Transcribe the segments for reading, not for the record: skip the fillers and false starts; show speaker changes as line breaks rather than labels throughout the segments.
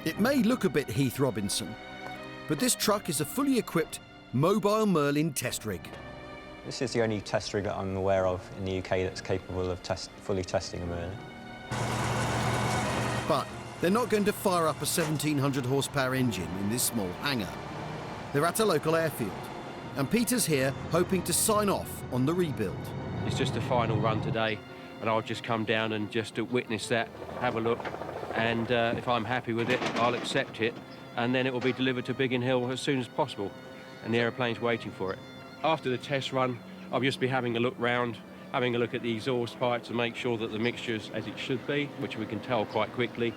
It may look a bit Heath Robinson, but this truck is a fully equipped mobile Merlin test rig.
This is the only test rig that I'm aware of in the UK that's capable of fully testing a Merlin.
But they're not going to fire up a 1700 horsepower engine in this small hangar. They're at a local airfield, and Peter's here hoping to sign off on the rebuild.
It's just a final run today, and I'll just come down and just to witness that, have a look, and if I'm happy with it, I'll accept it, and then it will be delivered to Biggin Hill as soon as possible, and the aeroplane's waiting for it. After the test run, I'll just be having a look round, having a look at the exhaust pipes to make sure that the mixture's as it should be, which we can tell quite quickly,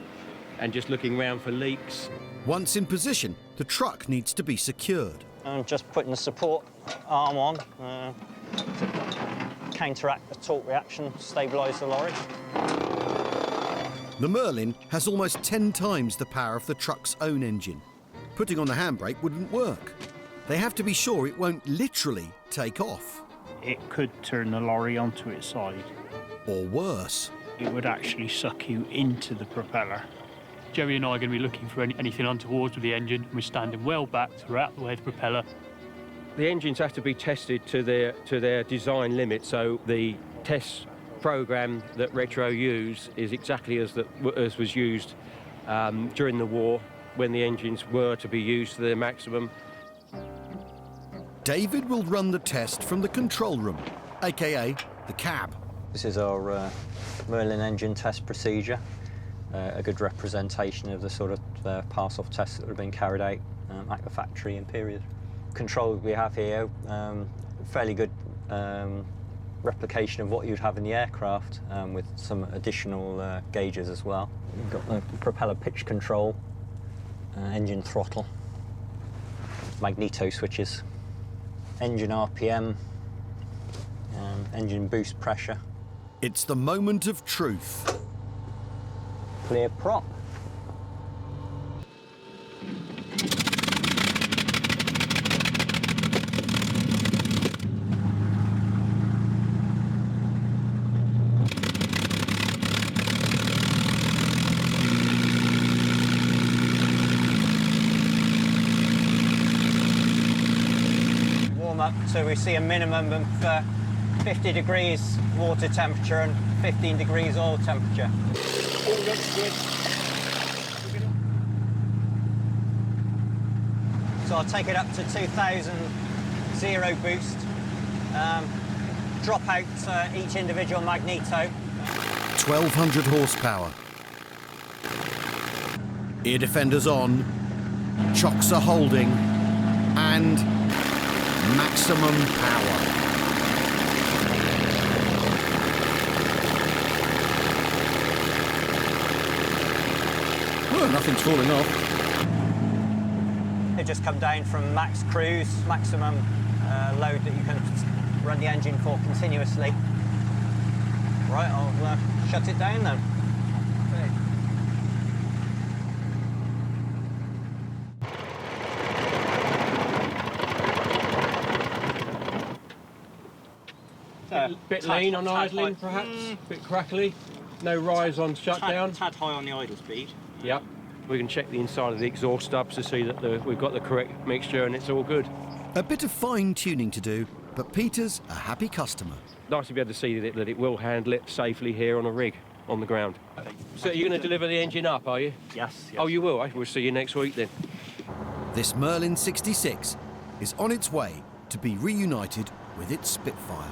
and just looking round for leaks.
Once in position, the truck needs to be secured.
I'm just putting the support arm on to counteract the torque reaction, stabilise the lorry.
The Merlin has almost 10 times the power of the truck's own engine. Putting on the handbrake wouldn't work. They have to be sure it won't literally take off.
It could turn the lorry onto its side.
Or worse.
It would actually suck you into the propeller. Jerry and I are going to be looking for anything untoward with the engine. We're standing well back to out the way of the propeller.
The engines have to be tested to their design limit, so the test program that Retro use is exactly as was used during the war, when the engines were to be used to their maximum.
David will run the test from the control room, aka the cab.
This is our Merlin engine test procedure, a good representation of the sort of pass-off tests that have been carried out at the factory in period. Control we have here, fairly good replication of what you'd have in the aircraft, with some additional gauges as well. We've got the propeller pitch control, engine throttle, magneto switches, engine RPM, engine boost pressure.
It's the moment of truth.
Clear prop. So we see a minimum of 50 degrees water temperature and 15 degrees oil temperature. All looks good. So I'll take it up to 2000, zero boost. Drop out each individual magneto.
1200 horsepower. Ear defenders on, chocks are holding, and maximum power. Well, nothing's falling off.
They just come down from max cruise, maximum load that you can run the engine for continuously. Right, I'll shut it down then.
Bit lean on idling, perhaps. Bit crackly. No rise on shutdown.
Tad high on the idle speed.
Yep. We can check the inside of the exhaust stubs to see that we've got the correct mixture and it's all good.
A bit of fine-tuning to do, but Peter's a happy customer.
Nice to be able to see that it will handle it safely here on a rig, on the ground. So you're going to deliver the engine up, are you?
Yes.
Oh, you will? We'll see you next week then.
This Merlin 66 is on its way to be reunited with its Spitfire.